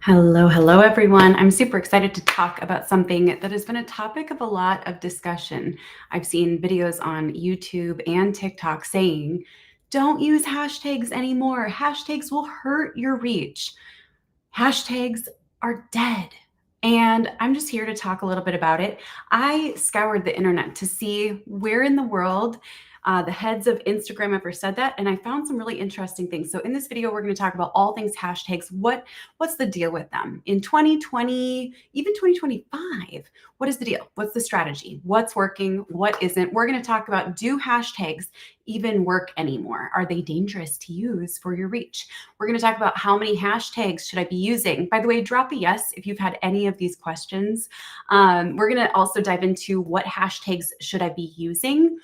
Hello, everyone. I'm super excited to talk about something that has been a topic of a lot of discussion. I've seen videos on YouTube and TikTok saying, don't use hashtags anymore. Hashtags will hurt your reach. Hashtags are dead. And I'm just here to talk a little bit about it. I scoured the internet to see where in the world the heads of Instagram ever said that, and I found some really interesting things. So in this video, we're going to talk about all things hashtags. What's the deal with them in 2020, even 2025? What is the deal? What's the strategy? What's working? What isn't? We're going to talk about, do hashtags even work anymore? Are they dangerous to use for your reach? We're going to talk about how many hashtags should I be using. By the way, drop a yes if you've had any of these questions. We're going to also dive into what hashtags should I be using,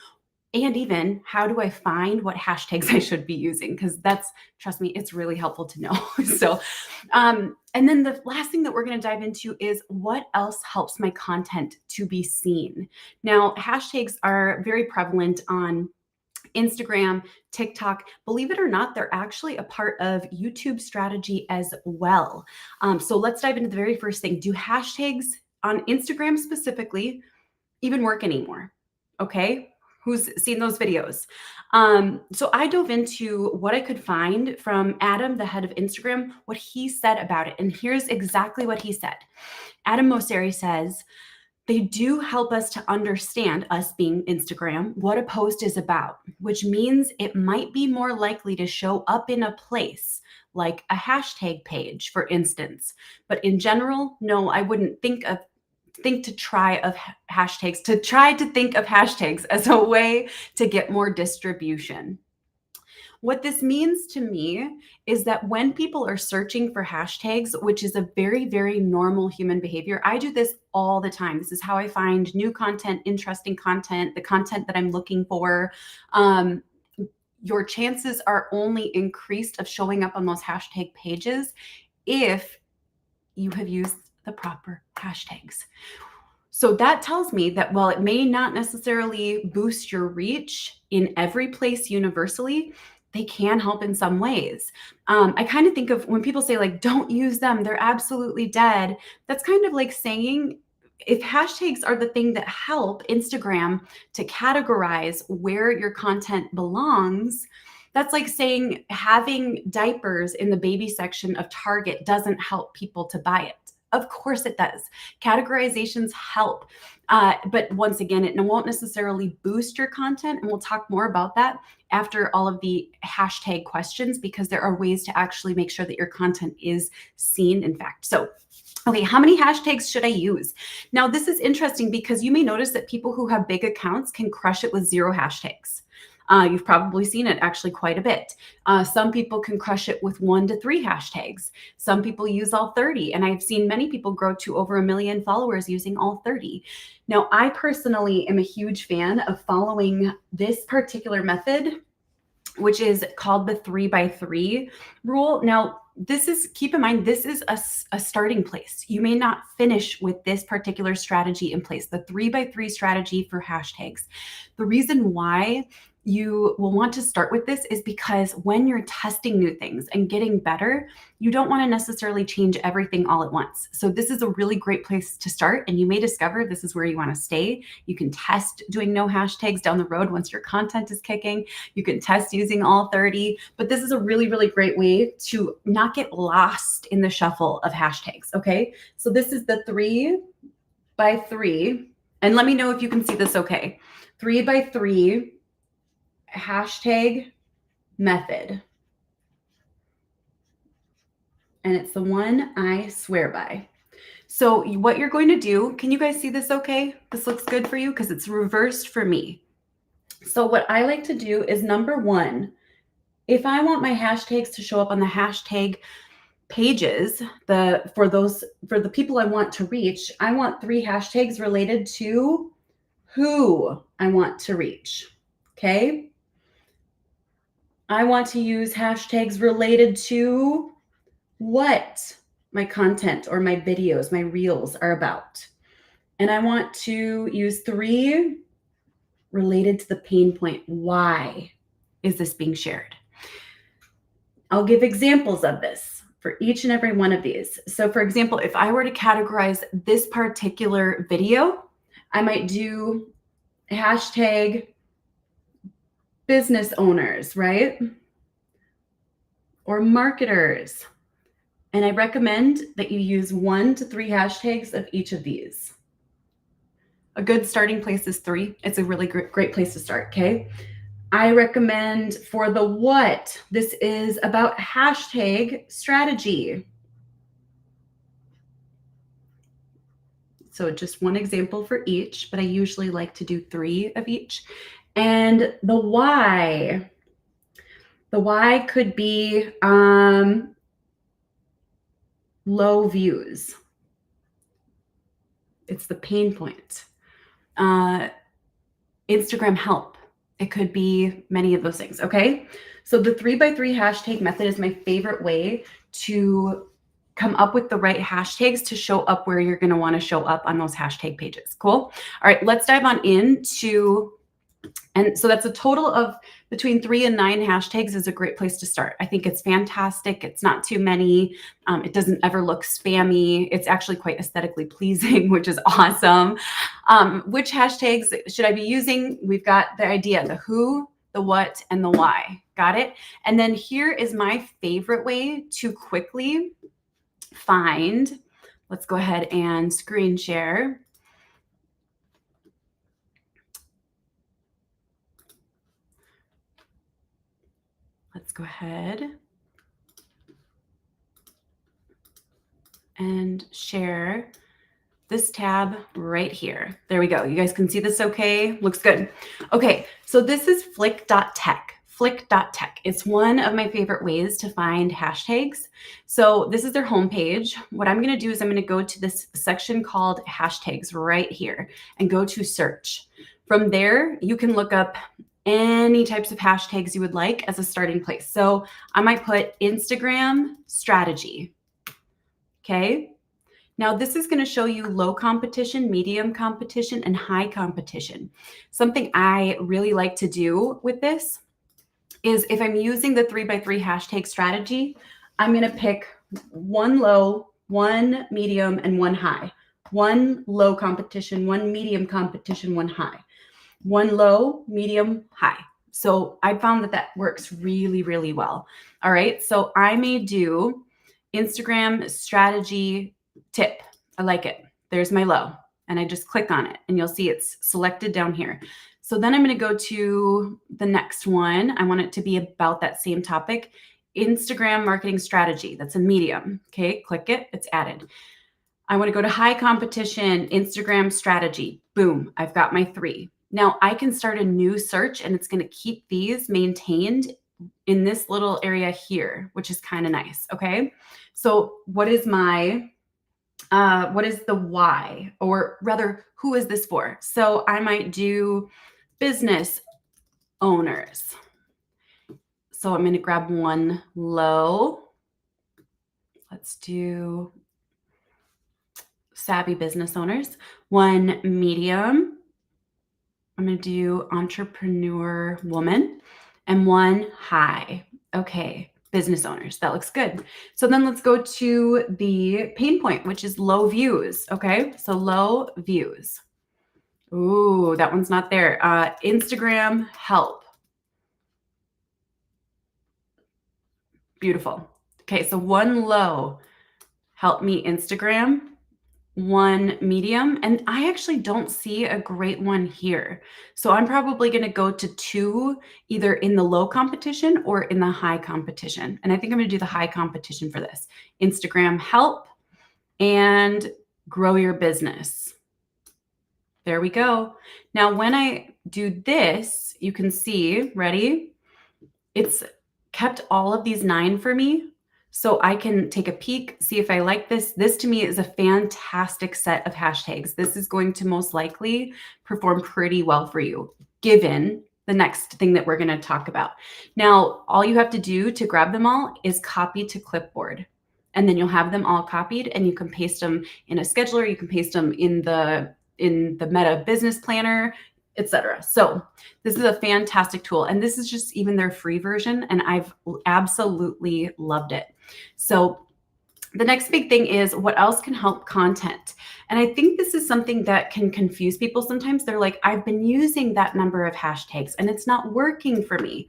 and even how do I find what hashtags I should be using? Because trust me, it's really helpful to know. So, and then the last thing that we're going to dive into is what else helps my content to be seen. Now, hashtags are very prevalent on Instagram, TikTok. Believe it or not, they're actually a part of YouTube strategy as well. So let's dive into the very first thing. Do hashtags on Instagram specifically even work anymore? Okay. Who's seen those videos? So I dove into what I could find from Adam, the head of Instagram, what he said about it. And here's exactly what he said. Adam Mosseri says, they do help us to understand, us being Instagram, what a post is about, which means it might be more likely to show up in a place like a hashtag page, for instance. But in general, no, I wouldn't try to think of hashtags as a way to get more distribution. What this means to me is that when people are searching for hashtags, which is a very, very normal human behavior, I do this all the time. This is how I find new content, interesting content, the content that I'm looking for. Your chances are only increased of showing up on those hashtag pages if you have used the proper hashtags. So that tells me that while it may not necessarily boost your reach in every place universally, they can help in some ways. I kind of think of when people say, like, don't use them, they're absolutely dead. That's kind of like saying, if hashtags are the thing that help Instagram to categorize where your content belongs, that's like saying having diapers in the baby section of Target doesn't help people to buy it. Of course it does. Categorizations help. But once again, it won't necessarily boost your content. And we'll talk more about that after all of the hashtag questions, because there are ways to actually make sure that your content is seen, in fact. So, okay, how many hashtags should I use? Now, this is interesting because you may notice that people who have big accounts can crush it with 0 hashtags. You've probably seen it actually quite a bit. Some people can crush it with 1 to 3 hashtags. Some people use all 30, and I've seen many people grow to over 1 million followers using all 30. Now, I personally am a huge fan of following this particular method, which is called the 3x3 rule. Now, keep in mind, this is a starting place. You may not finish with this particular strategy in place, the 3x3 strategy for hashtags. The reason why you will want to start with this is because when you're testing new things and getting better, you don't want to necessarily change everything all at once. So this is a really great place to start, and you may discover this is where you want to stay. You can test doing no hashtags down the road once your content is kicking. You can test using all 30, but this is a really, really great way to not get lost in the shuffle of hashtags, okay? So this is the 3x3, and let me know if you can see this okay. 3x3 hashtag method. And it's the one I swear by. So what you're going to do, can you guys see this okay? This looks good for you because it's reversed for me. So what I like to do is, number 1, if I want my hashtags to show up on the hashtag pages, for the people I want to reach, I want 3 hashtags related to who I want to reach. Okay? I want to use hashtags related to what my content or my videos, my reels are about. And I want to use 3 related to the pain point. Why is this being shared? I'll give examples of this. for each and every one of these. So for example, if I were to categorize this particular video, I might do hashtag business owners, right? Or marketers. And I recommend that you use 1 to 3 hashtags of each of these. A good starting place is 3. It's a really great place to start, okay? I recommend for the what, this is about hashtag strategy. So just one example for each, but I usually like to do 3 of each. And the why. The why could be low views. It's the pain point. Instagram help. It could be many of those things, okay? So the 3x3 hashtag method is my favorite way to come up with the right hashtags to show up where you're gonna wanna show up on those hashtag pages. Cool? All right, let's dive on into, and so that's a total of between 3 and 9 hashtags is a great place to start. I think it's fantastic. It's not too many. It doesn't ever look spammy. It's actually quite aesthetically pleasing, which is awesome. Which hashtags should I be using? We've got the idea, the who, the what, and the why. Got it? And then here is my favorite way to quickly find. Let's go ahead and screen share. Let's go ahead and share this tab right here. There we go. You guys can see this okay? Looks good. Okay, so this is flick.tech. Flick.tech. It's one of my favorite ways to find hashtags. So this is their homepage. What I'm gonna do is I'm gonna go to this section called hashtags right here and go to search. From there, you can look up any types of hashtags you would like as a starting place. So I might put Instagram strategy, okay? Now this is going to show you low competition, medium competition, and high competition. Something I really like to do with this is if I'm using the 3x3 hashtag strategy, I'm going to pick 1 low, 1 medium, and 1 high. 1 low competition, 1 medium competition, 1 high. 1 low, medium, high. So I found that that works really, really well. All right. So I may do Instagram strategy tip. I like it. There's my low. And I just click on it and you'll see it's selected down here. So then I'm going to go to the next one. I want it to be about that same topic. Instagram marketing strategy. That's a medium. Okay. Click it. It's added. I want to go to high competition, Instagram strategy. Boom. I've got my 3. Now I can start a new search and it's going to keep these maintained in this little area here, which is kind of nice. Okay. So what is my, what is the why, or rather, who is this for? So I might do business owners. So I'm going to grab 1 low. Let's do savvy business owners. 1 medium. I'm going to do entrepreneur woman, and 1 high. Okay, business owners. That looks good. So then let's go to the pain point, which is low views. Okay, so low views. Ooh, that one's not there. Instagram help. Beautiful. Okay, so 1 low, help me Instagram. 1 medium, and I actually don't see a great one here. So I'm probably going to go to 2, either in the low competition or in the high competition. And I think I'm going to do the high competition for this. Instagram help and grow your business. There we go. Now, when I do this, you can see, ready? It's kept all of these 9 for me. So I can take a peek, see if I like this. This to me is a fantastic set of hashtags. This is going to most likely perform pretty well for you, given the next thing that we're going to talk about. Now, all you have to do to grab them all is copy to clipboard. And then you'll have them all copied and you can paste them in a scheduler. You can paste them in the Meta Business Planner, etc. So this is a fantastic tool. And this is just even their free version. And I've absolutely loved it. So The next big thing is what else can help content. And I think this is something that can confuse people sometimes. They're like, I've been using that number of hashtags and it's not working for me.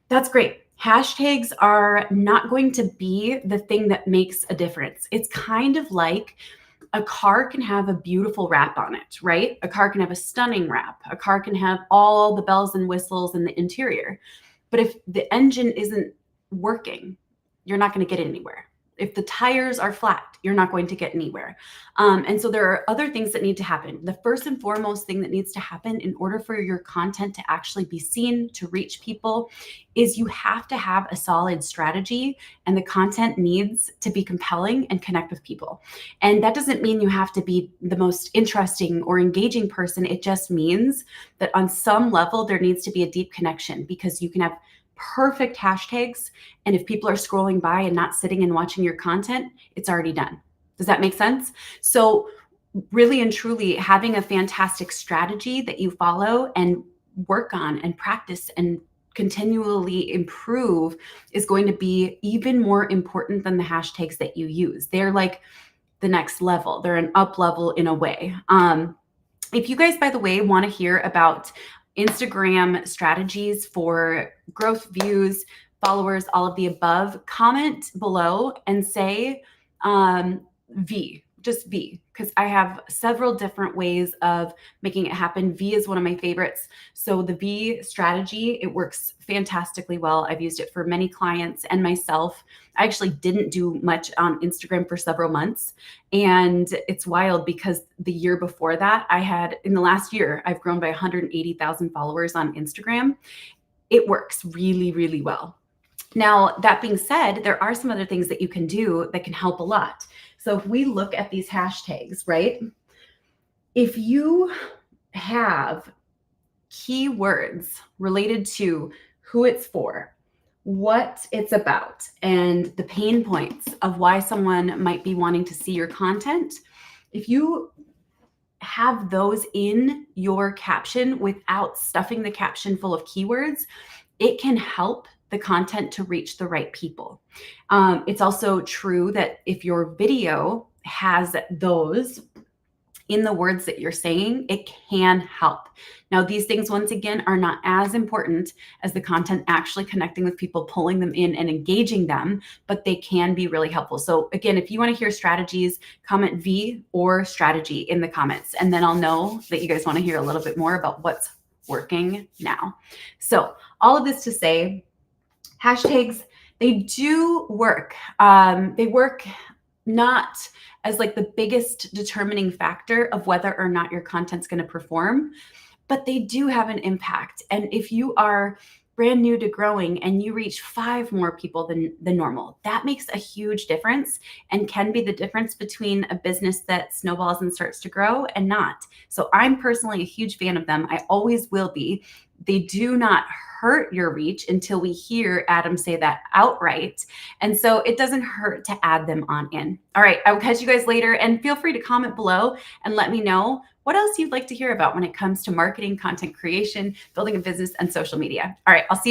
That's great. Hashtags are not going to be the thing that makes a difference. It's kind of like a car can have a beautiful wrap on it, right? A car can have a stunning wrap. A car can have all the bells and whistles in the interior. But if the engine isn't working, you're not going to get anywhere. If the tires are flat, you're not going to get anywhere. And so there are other things that need to happen. The first and foremost thing that needs to happen in order for your content to actually be seen, to reach people, is you have to have a solid strategy, and the content needs to be compelling and connect with people. And that doesn't mean you have to be the most interesting or engaging person. It just means that on some level, there needs to be a deep connection, because you can have perfect hashtags, and if people are scrolling by and not sitting and watching your content, it's already done. Does that make sense? So really and truly having a fantastic strategy that you follow and work on and practice and continually improve is going to be even more important than the hashtags that you use. They're like the next level. They're an up level in a way. If you guys, by the way, want to hear about Instagram strategies for growth, views, followers, all of the above, comment below and say V, just V, because I have several different ways of making it happen. V is one of my favorites. So the V strategy, it works fantastically well. I've used it for many clients and myself. I actually didn't do much on Instagram for several months. And it's wild because the year before that, in the last year, I've grown by 180,000 followers on Instagram. It works really, really well. Now, that being said, there are some other things that you can do that can help a lot. So if we look at these hashtags, right? If you have keywords related to who it's for, what it's about, and the pain points of why someone might be wanting to see your content, if you have those in your caption without stuffing the caption full of keywords, it can help the content to reach the right people. It's also true that if your video has those in the words that you're saying, it can help. Now, these things, once again, are not as important as the content actually connecting with people, pulling them in and engaging them, but they can be really helpful. So again, if you want to hear strategies, comment V or strategy in the comments, and then I'll know that you guys want to hear a little bit more about what's working now. So all of this to say, hashtags, they do work. They work not as like the biggest determining factor of whether or not your content's going to perform, but they do have an impact. And if you are brand new to growing and you reach 5 more people than normal, that makes a huge difference and can be the difference between a business that snowballs and starts to grow and not. So I'm personally a huge fan of them. I always will be. They do not hurt your reach until we hear Adam say that outright. And so it doesn't hurt to add them on in. All right, I will catch you guys later, and feel free to comment below and let me know what else you'd like to hear about when it comes to marketing, content creation, building a business, and social media. All right, I'll see you guys.